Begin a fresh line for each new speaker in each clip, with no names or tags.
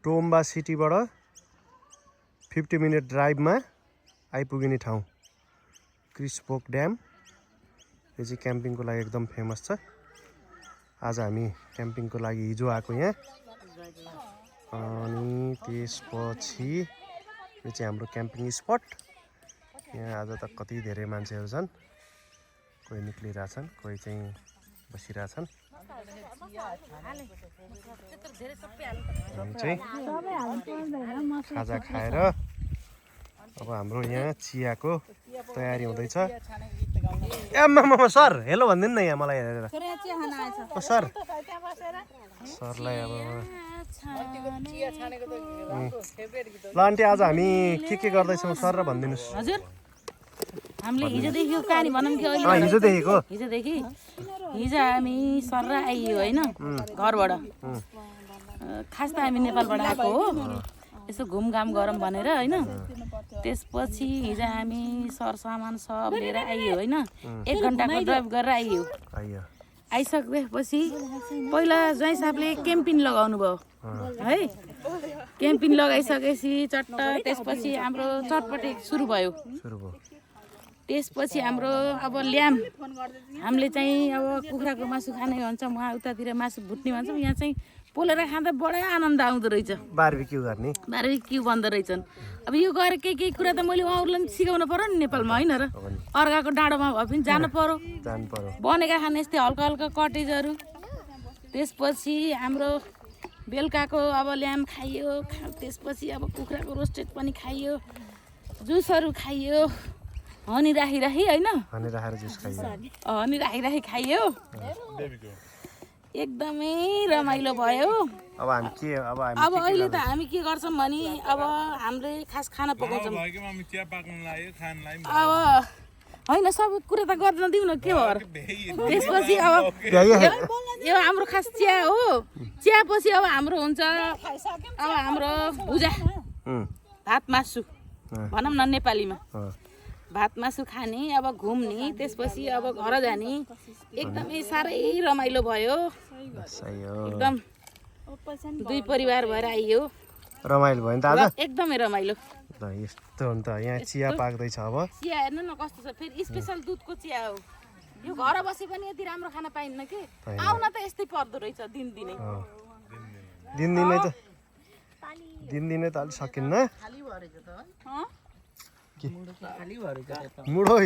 टोम्बा सिटीबाट 50 minute ड्राइभमा आइपुगिने ठाउँ क्रिसपोक dam. यो चाहिँ क्याम्पिङको लागि एकदम फेमस छ। आज हामी क्याम्पिङको लागि हिजो आएको यहाँ, अनि त्यसपछि यो चाहिँ हाम्रो क्याम्पिङ स्पट। यहाँ आज त कति धेरै मान्छेहरू छन्, कोही निक्लिरहेछन्, कोही चाहिँ बसिरहेछन्। हामी चाहिँ खाजा खाएर अब हाम्रो यहाँ चियाको तयारी हुँदैछ। आम्मामा सर हेलो भनिदिनु न यहाँ मलाई हेरेर। सर सरलाई अब ल आन्टी आज हामी के गर्दैछौँ सर र भनिदिनुहोस्।
हजुर हामीले हिजोदेखि कहानी भनौँ कि अहिले
हिजोदेखि
हिजो हामी सर र आइयो होइन घरबाट। खास त हामी नेपालबाट आएको हो, यसो घुमघाम गरौँ भनेर होइन। त्यसपछि हिजो हामी सरसामान सब लिएर आइयो होइन। 1 घन्टाको ड्राइभ गरेर आइयो। आइसकेपछि पहिला ज्वाइँ साहबले क्याम्पिङ लगाउनु भयो है। क्याम्पिङ लगाइसकेपछि चट्ट त्यसपछि हाम्रो चटपटे सुरु भयो। त्यसपछि हाम्रो अब ल्याम हामीले चाहिँ अब कुखुराको मासु खाने भन्छ, उहाँ उतातिर मासु भुट्ने भन्छौँ, यहाँ चाहिँ पोलेर खाँदा बडै आनन्द आउँदो रहेछ। बारबिक्यू भन्दो रहेछन्। अब यो गएर केही कुरा त मैले उहाँहरूलाई सिकाउनु पर्यो नि नेपालमा होइन र। अर्काको डाँडोमा भए पनि जानु पर्यो, बनेका खाने यस्तै हल्का हल्का कटेजहरू। त्यसपछि हाम्रो बेलुकाको अब ल्याम खाइयो, त्यसपछि अब कुखुराको रोस्टेड पनि खाइयो, जुसहरू खाइयो, हनी राखी होइन, हनी राखी खाइयो। एकदमै रमाइलो भयो।
अब
अहिले त हामी के गर्छौँ भने अब हामीले खास खाना पकाउँछौँ। अब होइन सब कुरा त गर्न दिउँ न के हो। त्यसपछि अब यो हाम्रो खास चिया हो। चियापछि अब हाम्रो हुन्छ अब हाम्रो भुजा भात मासु भनौँ न नेपालीमा। भात मासु खाने, अब घुम्ने, त्यसपछि अब घर जाने। एकदमै साह्रै रमाइलो भयो। एकदम 2 परिवार भएर आइयो।
रमाइलो भयो नि त आज।
एकदमै रमाइलो।
यस्तो हो नि त। यहाँ चिया पाक्दैछ। अब
चिया हेर्नु न कस्तो छ, फेरि स्पेसल दुधको चिया हो। यो घर बसे पनि यति राम्रो खाना पाइन्न के। आउन त यस्तै पर्दो रहेछ दिनदिनै
त अलि सकिन्न। मुडो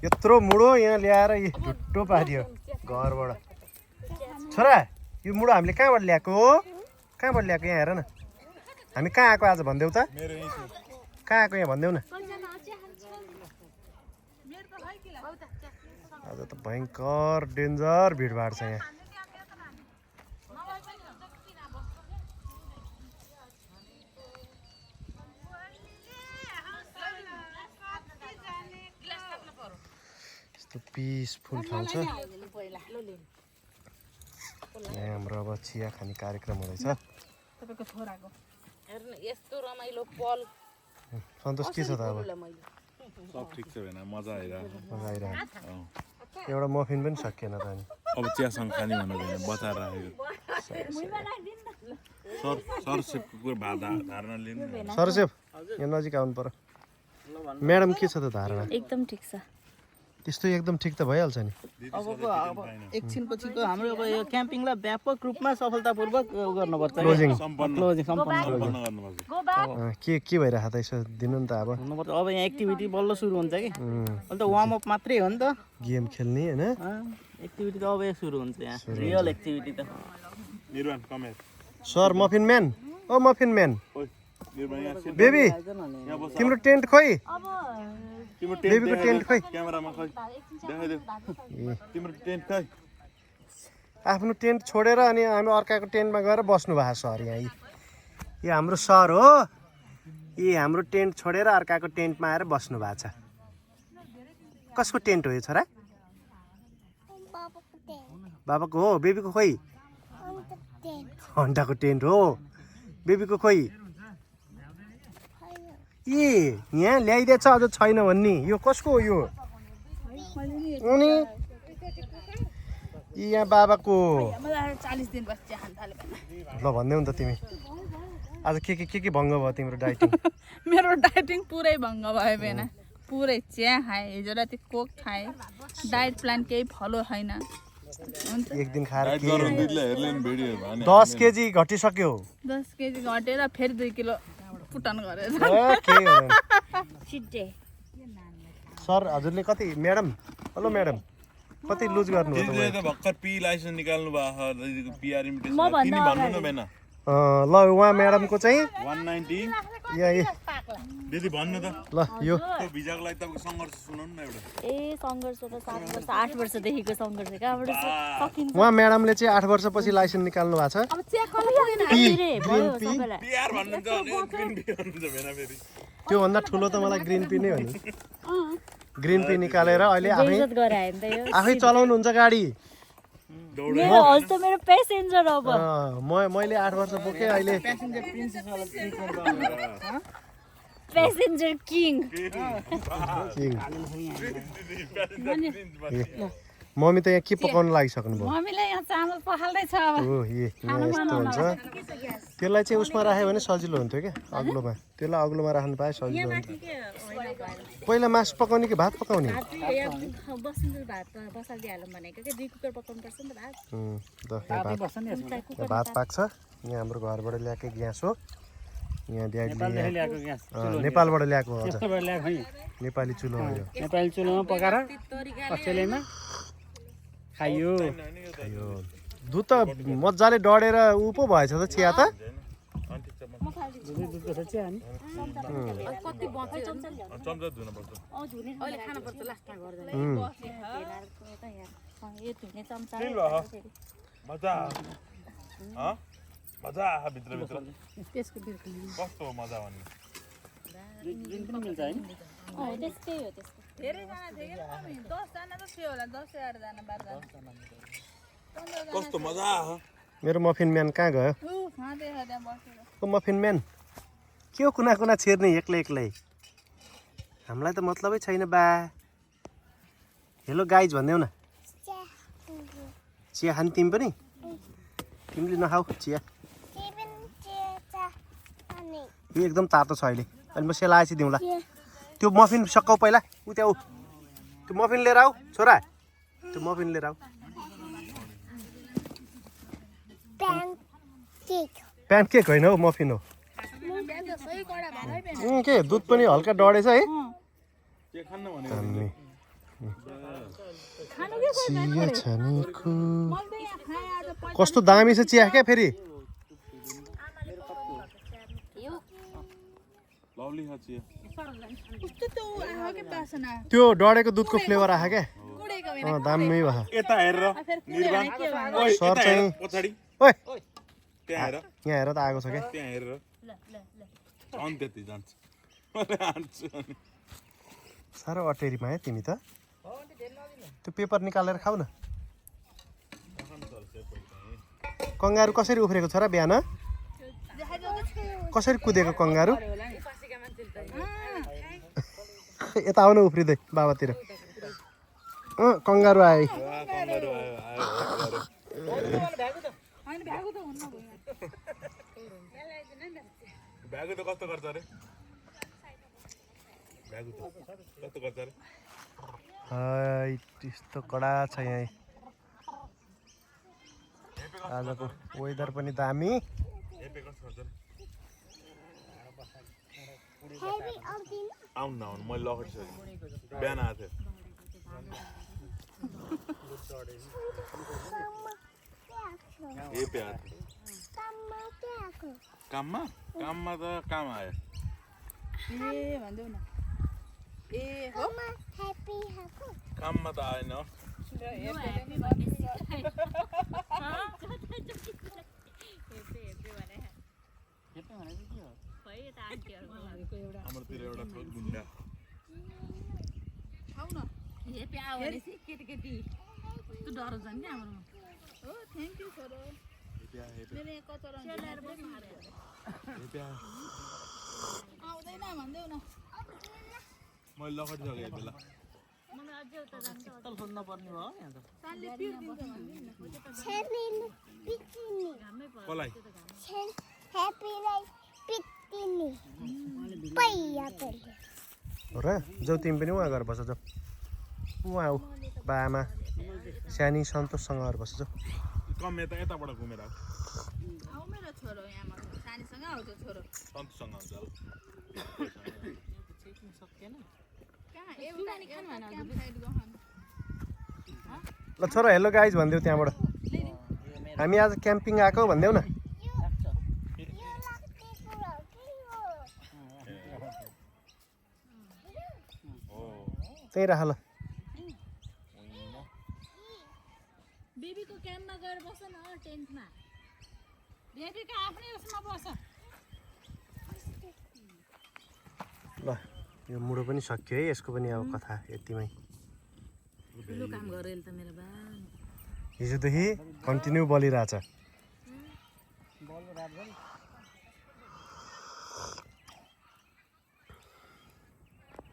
यत्रो मुडो यहाँ ल्याएर ढुट्टो पारियो घरबाट। छोरा यो मुडो हामीले कहाँबाट ल्याएको हो? कहाँबाट ल्याएको? यहाँ हेर न, हामी कहाँ आएको आज भनिदेऊ त। कहाँ आएको यहाँ भनिदेऊ न। आज त भयङ्कर डेन्जर भिडभाड छ यहाँ। पिसफुल ठाउँ छ। यहाँ हाम्रो अब चिया खाने कार्यक्रम हुँदैछ।
यस्तो रमाइलो पल।
सन्तोष के छ त? अब
सब ठिक छ हैन, मजा आइरहेको।
एउटा मफिन पनि सकिएन त अनि।
अब चियासँग खाने भनेर बचाएर राखेको। सरसेपको कुरा धारणा लिनु।
सरसेप यहाँ नजिक आउनु पर्यो। म्याडम के छ त धारणा?
एकदम ठिक छ।
त्यस्तो एकदम ठिक त भइहाल्छ नि।
अब एकछिनपछिको हाम्रो अब यो क्याम्पिङलाई व्यापक रूपमा सफलतापूर्वक गर्नुपर्छ।
क्लोजिङ
सम्पन्न गर्नुपर्छ।
के भइरहेको त यसो दिनु नि त। अब
हुनुपर्छ। अब यहाँ एक्टिभिटी बल्ल सुरु हुन्छ कि। अहिले त वार्म अप मात्रै हो नि त।
गेम खेल्ने हैन,
एक्टिभिटी त अब सुरु हुन्छ यहाँ। रियल एक्टिभिटी त।
निर्वाण कमेर
सर मफिन म्यान, ओ मफिन म्यान, बेबी तिम्रो टेन्ट खोइ? बेबीको टेन्ट खोइ?
क्यामेरामा खोइ देखाइदेऊ। तिम्रो टेन्ट खोइ?
आफ्नो टेन्ट छोडेर अनि हामी अर्काको टेन्टमा गएर बस्नु भएको सर। यहाँ यो हाम्रो सर हो। यी हाम्रो टेन्ट छोडेर अर्काको टेन्टमा आएर बस्नु भएको छ। कसको टेन्ट हो यो छोरा? बाबाको हो। बेबीको खोइ? हन्टाको टेन्ट हो। बेबीको खोइ? यहाँ ल्याइदिएछ अझ छैन भन्ने। यो कसको हो यो? अनि यहाँ बाबाको। ल भन्दै नि त तिमी। आज के भङ्ग भयो तिम्रो डाइटिङ
मेरो डाइटिङ पुरै भङ्ग भयो बेना पुरै चिया खाएँ हिजो राति कोक खाएँ डाइट प्लान केही फलो छैन हुन्छ
एक दिन खाएर
डाइट गराउनु दिदीले हेर्ले नि भिडियो भने
10 केजी घटिसक्यो
10 केजी घटेर फेरि 2 किलो पुटन गरेर
सर हजुरले कति म्याडम हेलो म्याडम कति लुज गर्नु हो
दिदीले त भर्खर पी लाइसेन्स निकाल्नु भएको छ दिदीको पिआर इन्भिटेसन तिमी भन्नु न बेना
ल उहाँ म्याडमको चाहिँ
190
यहाँ
दिदी भन्नु त
ल यो
त्यो भिजाको लागि तपाईको सङ्घर्ष सुनाउनु न एउटा
ए सङ्घर्ष त 7 वर्ष 8 वर्षदेखिको सङ्घर्ष कहाँबाट सकिन्छ
उहाँ म्याडमले चाहिँ 8 वर्षपछि लाइसेन्स निकाल्नु भएको छ
अब चेक गर्नु भयो सबैलाई
पिआर भन्नुहुन्छ अनि ग्रिन पी भन्नुहुन्छ बेना फेरि
त्योभन्दा ठुलो त मलाई ग्रिन पी नै हो नि ग्रिन पी निकालेर अहिले
बेइज्जत गराए नि त यो
आफै चलाउनुहुन्छ गाडी
मेरो हजुर त मेरो प्यासेन्जर अब
मैले 8 वर्ष बोकेँ अहिले
प्यासेन्जर किङ
मम्मी त यहाँ के पकाउन लागिसक्नु भयो
मम्मीले यहाँ चामल पखाल्दै छ अब
ओ यहाँ यस्तो हुन्छ त्यसलाई चाहिँ उसमा राख्यो भने सजिलो हुन्थ्यो क्या अग्लोमा त्यसलाई अग्लोमा राख्नु पाए सजिलो हुन्थ्यो पहिला मासु पकाउने कि भात पकाउने
बसिन्छ भात बसालिहालौँ भनेको के 2 कुकर पकाउनु पर्छ नि त
भात पाक्छ यहाँ हाम्रो घरबाट ल्याएकै ग्यास हो यहाँ ड्याडीले नेपालबाट ल्याएको हो नेपाली चुलो हो यो
नेपाली चुलोमा पकाएर अस्ट्रेलियामा खाइयो
दुध त मजाले डढेर उ पो भएछ त चिया त
चम्चा धुनु पर्छ मजा मजा भित्र कस्तो मजा भन्ने कस्तो मजा
मेरो मफिन म्यान कहाँ गयो ओ मफिन म्यान के हो कुना कुना छेर्ने एक्लै हामीलाई त मतलबै छैन बा हेलो गाइज भन्देऊ न चिया खाने तिमी पनि तिमीले नखाऊ चिया यो एकदम तातो छ अहिले अनि म सेलाएपछि दिउँला त्यो मफिन सकाउ पहिला उ त्यहाँ त्यो मफिन लिएर आऊ छोरा त्यो मफिन लिएर आऊ प्यानकेक होइन हौ मफिन हो के दुध पनि हल्का डढेछ है चिया छानेको कस्तो दामी छ चिया क्या फेरि त्यो डढेको दुधको फ्लेभर आयो क्या दामी भयो
यता हेरेर निर्वाण
सर चाहिँ
पछाडि
ओए
त्यहाँ हेर
यहाँ हेर त आएको छ क्या
त्यहाँ हेरेर अनि त्यति जान्छ
साह्रो अटेरीमा है तिमी त त्यो पेपर निकालेर खाऊ न कङ्गारु कसरी उफ्रेको छ र बिहान कसरी कुदेको कङ्गारु यता आउन उफ्रिँदै बाबातिर कङ्गारु आयो
भ्यागु त कस्तो गर्छ अरे भ्यागु त कस्तो गर्छ अरे
त्यस्तो कडा छ यहाँ आजको वेदर पनि दामी
आउनु न आउनु मैले लखटिसकेँ बिहान आएको थियो काममा काममा त काम आयो
भन्देऊ न ए हो
काममा त आएन हाम्रोतिर एउटा छ गुन्डा
केटी तँ डराउँछ नि हाम्रोमा
हो थ्याङ्क यू सर मेरो यहाँ कचरा आउँदैन भन्देऊ न
मैले लखटिसकेँ यति बेला कसलाई
हो र जाऊ तिमी पनि उहाँ गएर बस जाऊ उहाँ आऊ बाआमा सानी सन्तोषसँग गएर बस जाऊ
कम यताबाट घुमेर आऊ
आऊ मेरो छोरो यहाँ सानीसँग आउँछ छोरो
सन्तोषसँग आउँछ ल
कहाँ एउटा नि खानु भएन क्याम्प साइड गहन
ल छोरा हेलो गाइज भनिदेऊ त्यहाँबाट हामी आज क्याम्पिङ आएको भनिदेऊ न त्यहीँ राख ल
बेबीको क्याम्पमा गएर बस न टेन्टमा बेबीको आफ्नै उसमा बस
ल यो मुडो पनि सक्यो है यसको पनि अब कथा यतिमै
ठुलो काम गरेँ त मेरो बा
हिजोदेखि कन्टिन्यू बलिरहेछ